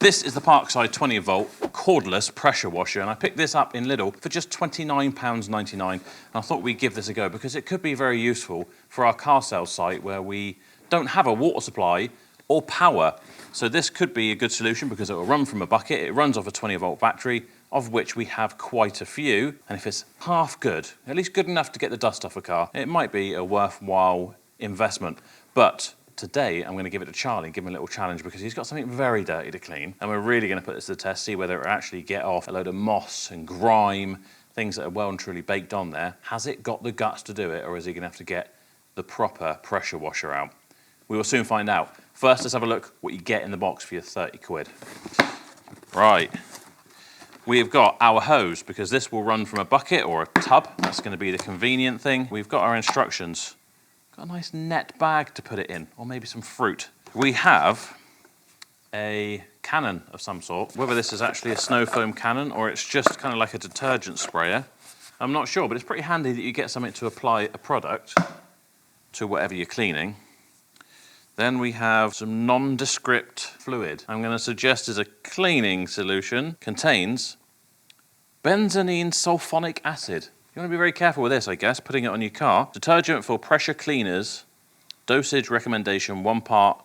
This is the Parkside 20 volt cordless pressure washer, and I picked this up in Lidl for just £29.99, and I thought we'd give this a go because it could be very useful for our car sales site where we don't have a water supply or power. So this could be a good solution because it will run from a bucket. It runs off a 20 volt battery, of which we have quite a few, and if it's half good, at least good enough to get the dust off a car, it might be a worthwhile investment. But today, I'm going to give it to Charlie, give him a little challenge because he's got something very dirty to clean. And we're really going to put this to the test, see whether it will actually get off a load of moss and grime, things that are well and truly baked on there. Has it got the guts to do it, or is he going to have to get the proper pressure washer out? We will soon find out. First, let's have a look what you get in the box for your 30 quid. Right. We've got our hose, because this will run from a bucket or a tub. That's going to be the convenient thing. We've got our instructions. Got a nice net bag to put it in, or maybe some fruit. We have a cannon of some sort. Whether this is actually a snow foam cannon or it's just kind of like a detergent sprayer, I'm not sure, but it's pretty handy that you get something to apply a product to whatever you're cleaning. Then we have some nondescript fluid. I'm going to suggest is a cleaning solution. Contains benzoline sulfonic acid. You want to be very careful with this, I guess, putting it on your car. Detergent for pressure cleaners. Dosage recommendation, 1 part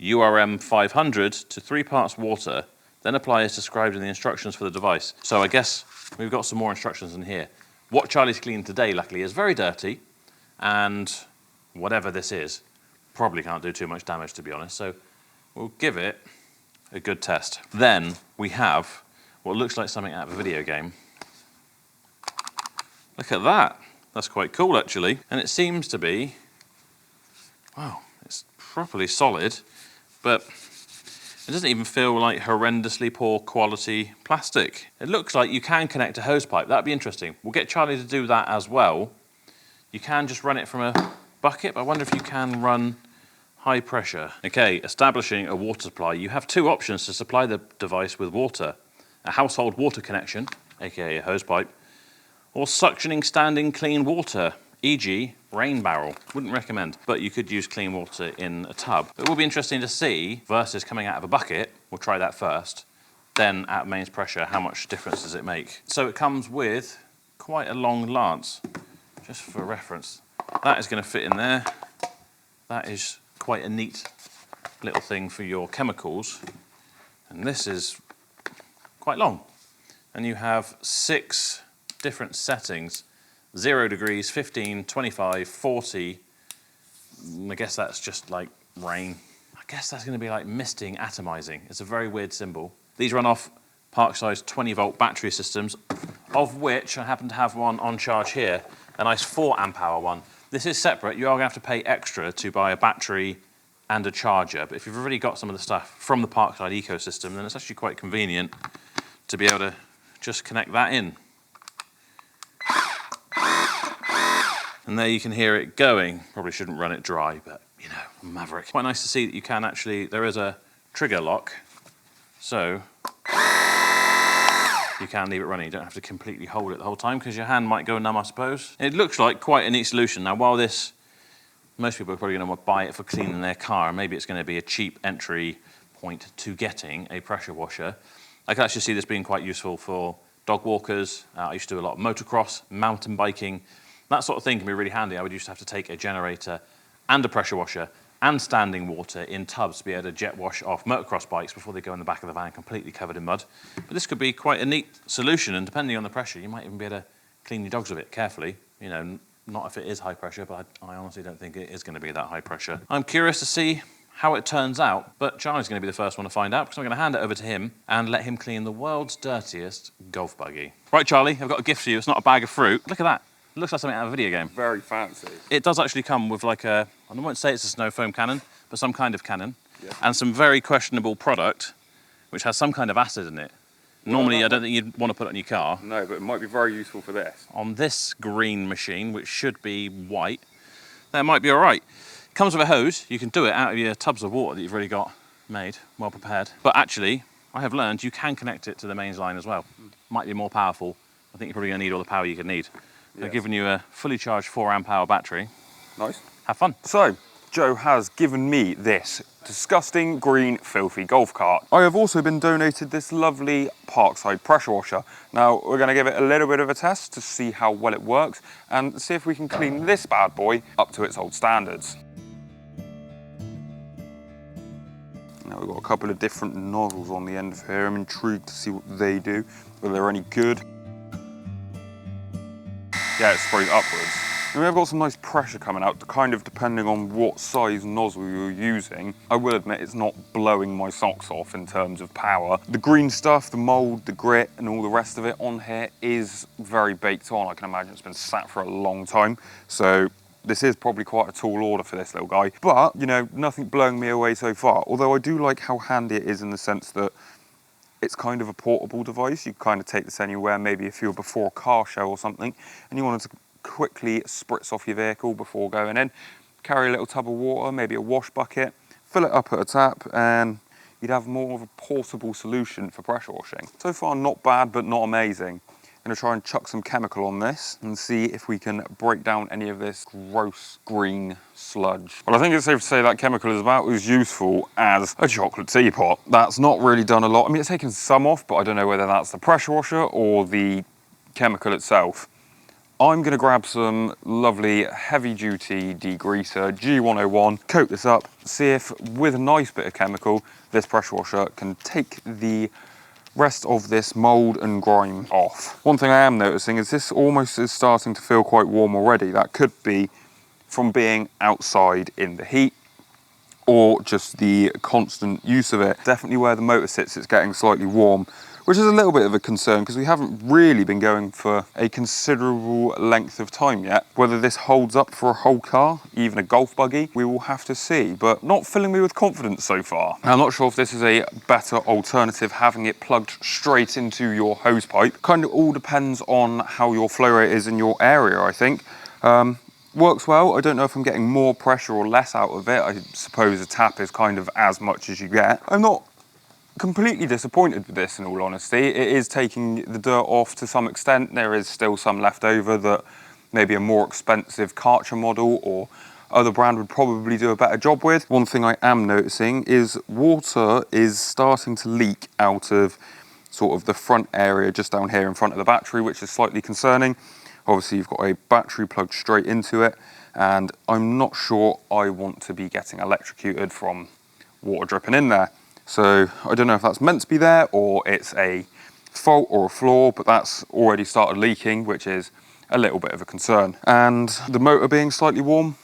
URM 500 to 3 parts water. Then apply as described in the instructions for the device. So I guess we've got some more instructions in here. What Charlie's cleaned today, luckily, is very dirty. And whatever this is, probably can't do too much damage, to be honest. So we'll give it a good test. Then we have what looks like something out of a video game. Look at that. That's quite cool, actually. And it seems to be, wow, it's properly solid, but it doesn't even feel like horrendously poor quality plastic. It looks like you can connect a hose pipe. That'd be interesting. We'll get Charlie to do that as well. You can just run it from a bucket, but I wonder if you can run high pressure. Okay, establishing a water supply. You have 2 options to supply the device with water. A household water connection, aka a hose pipe, or suctioning standing clean water, e.g. rain barrel. Wouldn't recommend, but you could use clean water in a tub. It will be interesting to see, versus coming out of a bucket, we'll try that first, then at mains pressure, how much difference does it make? So it comes with quite a long lance, just for reference. That is going to fit in there. That is quite a neat little thing for your chemicals. And this is quite long. And you have 6 different settings: 0 degrees, 15, 25, 40. I guess that's just like rain. I guess that's going to be like misting, atomizing. It's a very weird symbol. These run off Parkside's 20 volt battery systems, of which I happen to have one on charge here, a nice 4 amp hour one. This is separate. You are going to have to pay extra to buy a battery and a charger, but if you've already got some of the stuff from the Parkside ecosystem, then it's actually quite convenient to be able to just connect that in. And there you can hear it going. Probably shouldn't run it dry, but you know, I'm maverick. Quite nice to see that you can actually, there is a trigger lock, so you can leave it running. You don't have to completely hold it the whole time because your hand might go numb, I suppose. It looks like quite a neat solution. Now, while this, most people are probably going to buy it for cleaning their car, and maybe it's going to be a cheap entry point to getting a pressure washer, I can actually see this being quite useful for dog walkers. I used to do a lot of motocross, mountain biking. That sort of thing can be really handy. I would used to have to take a generator and a pressure washer and standing water in tubs to be able to jet wash off motocross bikes before they go in the back of the van completely covered in mud. But this could be quite a neat solution, and depending on the pressure, you might even be able to clean your dogs with it carefully. You know, not if it is high pressure, but I honestly don't think it is going to be that high pressure. I'm curious to see how it turns out, but Charlie's going to be the first one to find out because I'm going to hand it over to him and let him clean the world's dirtiest golf buggy. Right, Charlie, I've got a gift for you. It's not a bag of fruit. Look at that. It looks like something out of a video game. Very fancy. It does actually come with like a, I won't say it's a snow foam cannon, but some kind of cannon, yeah, and some very questionable product, which has some kind of acid in it. Normally, I don't think you'd want to put it on your car. No, but it might be very useful for this. On this green machine, which should be white, that might be all right. It comes with a hose. You can do it out of your tubs of water that you've already got made, well prepared. But actually, I have learned you can connect it to the mains line as well. Might be more powerful. I think you're probably going to need all the power you can need. They're giving you a fully charged 4 amp hour battery. Nice. Have fun. So, Joe has given me this disgusting green filthy golf cart. I have also been donated this lovely Parkside pressure washer. Now we're going to give it a little bit of a test to see how well it works and see if we can clean this bad boy up to its old standards. Now we've got a couple of different nozzles on the end of here. I'm intrigued to see what they do, whether they're any good. Yeah, it sprays upwards. And we have got some nice pressure coming out, kind of depending on what size nozzle you're using. I will admit it's not blowing my socks off in terms of power. The green stuff, the mold, the grit, and all the rest of it on here is very baked on. I can imagine it's been sat for a long time. So this is probably quite a tall order for this little guy. But, you know, nothing blowing me away so far. Although I do like how handy it is in the sense that it's kind of a portable device. You can kind of take this anywhere, maybe if you're before a car show or something, and you wanted to quickly spritz off your vehicle before going in. Carry a little tub of water, maybe a wash bucket, fill it up at a tap, and you'd have more of a portable solution for pressure washing. So far, not bad, but not amazing. I'm gonna try and chuck some chemical on this and see if we can break down any of this gross green sludge. Well, I think it's safe to say that chemical is about as useful as a chocolate teapot. That's not really done a lot. I mean, it's taken some off, but I don't know whether that's the pressure washer or the chemical itself. I'm gonna grab some lovely heavy duty degreaser, G101, coat this up, see if with a nice bit of chemical, this pressure washer can take the rest of this mold and grime off. One thing I am noticing is this almost is starting to feel quite warm already. That could be from being outside in the heat or just the constant use of it. Definitely where the motor sits, it's getting slightly warm, which is a little bit of a concern because we haven't really been going for a considerable length of time yet. Whether this holds up for a whole car, even a golf buggy, we will have to see, but not filling me with confidence so far. I'm not sure if this is a better alternative, having it plugged straight into your hose pipe. Kind of all depends on how your flow rate is in your area, I think. Works well. I don't know if I'm getting more pressure or less out of it. I suppose a tap is kind of as much as you get. I'm not completely disappointed with this, in all honesty. It is taking the dirt off to some extent. There is still some left over that maybe a more expensive Karcher model or other brand would probably do a better job with. One thing I am noticing is water is starting to leak out of sort of the front area just down here in front of the battery, which is slightly concerning. Obviously, you've got a battery plugged straight into it, and I'm not sure I want to be getting electrocuted from water dripping in there. So I don't know if that's meant to be there or it's a fault or a flaw, but that's already started leaking, which is a little bit of a concern. And the motor being slightly warm,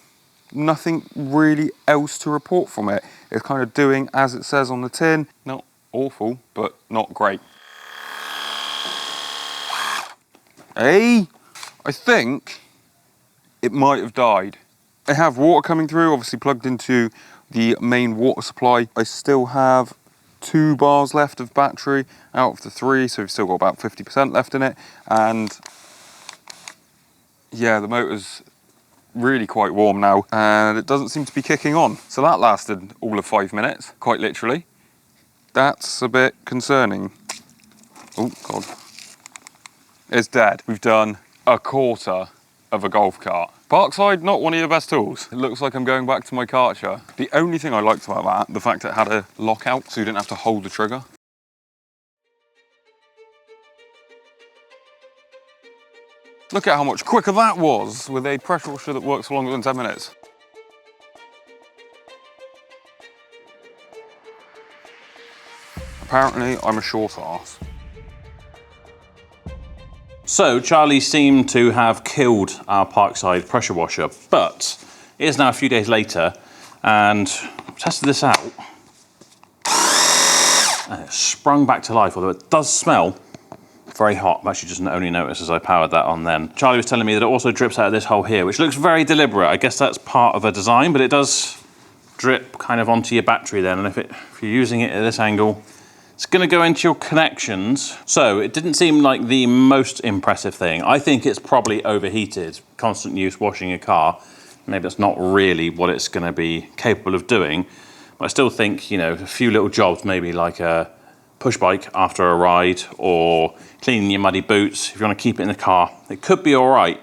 nothing really else to report from it. It's kind of doing as it says on the tin. Not awful, but not great. Hey, I think it might have died. I have water coming through, obviously plugged into the main water supply. I still have 2 bars left of battery out of the 3, so we've still got about 50% left in it. And yeah, the motor's really quite warm now and it doesn't seem to be kicking on. So that lasted all of 5 minutes, quite literally. That's a bit concerning. Oh God. It's dead. We've done a quarter of a golf cart. Parkside, not one of your best tools. It looks like I'm going back to my Karcher. The only thing I liked about that, the fact it had a lockout so you didn't have to hold the trigger. Look at how much quicker that was with a pressure washer that works for longer than 10 minutes. Apparently, I'm a short arse. So Charlie seemed to have killed our Parkside pressure washer, but it is now a few days later and I've tested this out and it sprung back to life, although it does smell very hot. I've actually just only noticed as I powered that on then. Charlie was telling me that it also drips out of this hole here, which looks very deliberate. I guess that's part of a design, but it does drip kind of onto your battery then, and if you're using it at this angle, it's going to go into your connections. So it didn't seem like the most impressive thing. I think it's probably overheated. Constant use washing a car, maybe that's not really what it's going to be capable of doing. But I still think, you know, a few little jobs, maybe like a push bike after a ride or cleaning your muddy boots, if you want to keep it in the car, it could be all right.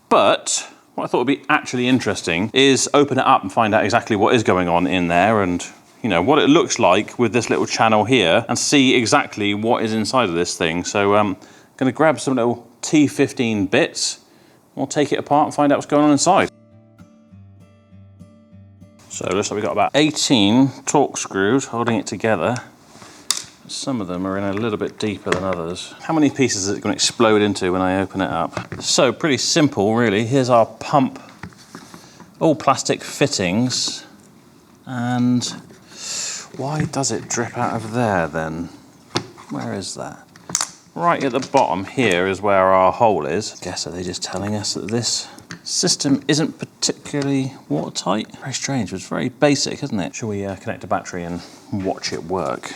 But what I thought would be actually interesting is open it up and find out exactly what is going on in there and, you know, what it looks like with this little channel here and see exactly what is inside of this thing. So I'm going to grab some little T15 bits. We'll take it apart and find out what's going on inside. So it looks like we've got about 18 Torx screws holding it together. Some of them are in a little bit deeper than others. How many pieces is it going to explode into when I open it up? So pretty simple, really. Here's our pump, all plastic fittings. And why does it drip out of there then? Where is that? Right at the bottom here is where our hole is. I guess are they just telling us that this system isn't particularly watertight? Very strange, it's very basic, isn't it? Shall we connect a battery and watch it work?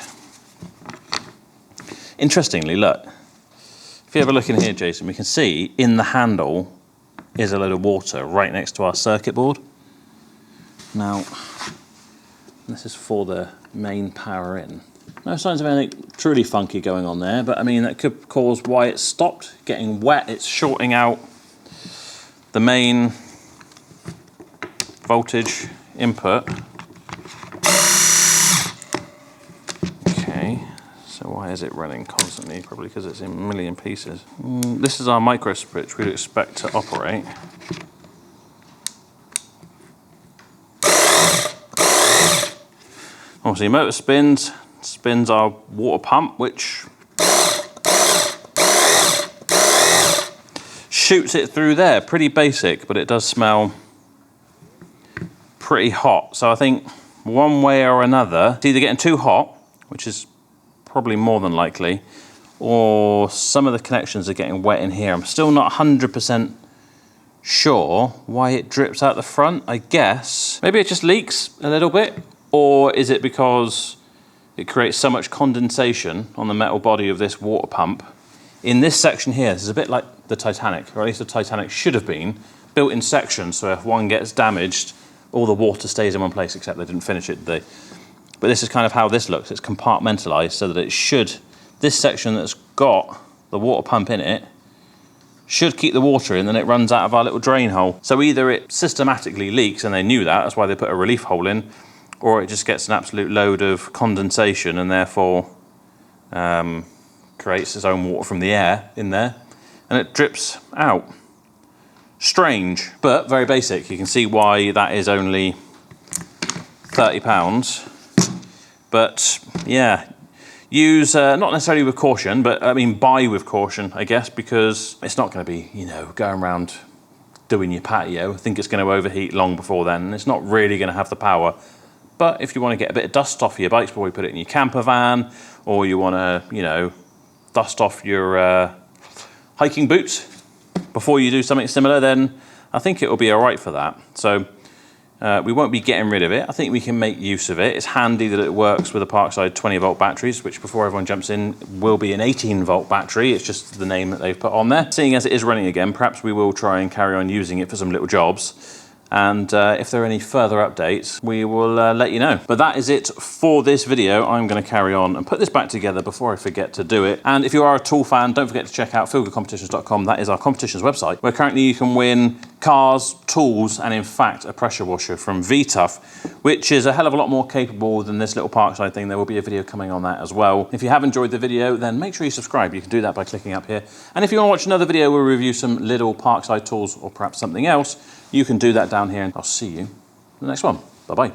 Interestingly, look, if you have a look in here, Jason, we can see in the handle is a load of water right next to our circuit board. Now, this is for the main power in. No signs of anything truly funky going on there, but I mean, that could cause why it stopped getting wet. It's shorting out the main voltage input. Okay, so why is it running constantly? Probably because it's in a million pieces. This is our micro switch we'd expect to operate. Obviously, motor spins our water pump, which shoots it through there. Pretty basic, but it does smell pretty hot. So I think one way or another, it's either getting too hot, which is probably more than likely, or some of the connections are getting wet in here. I'm still not 100% sure why it drips out the front. I guess maybe it just leaks a little bit, or is it because it creates so much condensation on the metal body of this water pump. In this section here, this is a bit like the Titanic, or at least the Titanic should have been, built in sections, so if one gets damaged, all the water stays in one place, except they didn't finish it, did they? But this is kind of how this looks. It's compartmentalized so that it should, this section that's got the water pump in it, should keep the water in, then it runs out of our little drain hole. So either it systematically leaks, and they knew that, that's why they put a relief hole in, or it just gets an absolute load of condensation and therefore creates its own water from the air in there, and it drips out. Strange, but very basic. You can see why that is only £30. But yeah, use, not necessarily with caution, but I mean buy with caution, I guess, because it's not going to be, you know, going around doing your patio. I think it's going to overheat long before then, and it's not really going to have the power. But if you want to get a bit of dust off your bikes before you put it in your camper van, or you want to, you know, dust off your hiking boots before you do something similar, then I think it will be all right for that. So we won't be getting rid of it. I think we can make use of it. It's handy that it works with the Parkside 20-volt batteries, which before everyone jumps in will be an 18-volt battery. It's just the name that they've put on there. Seeing as it is running again, perhaps we will try and carry on using it for some little jobs. And if there are any further updates, we will let you know. But that is it for this video. I'm going to carry on and put this back together before I forget to do it. And if you are a tool fan, don't forget to check out feelgoodcompetitions.com. That is our competitions website, where currently you can win cars, tools, and in fact, a pressure washer from VTUF, which is a hell of a lot more capable than this little Parkside thing. There will be a video coming on that as well. If you have enjoyed the video, then make sure you subscribe. You can do that by clicking up here. And if you want to watch another video where we review some Lidl Parkside tools or perhaps something else, you can do that down here, and I'll see you in the next one. Bye-bye.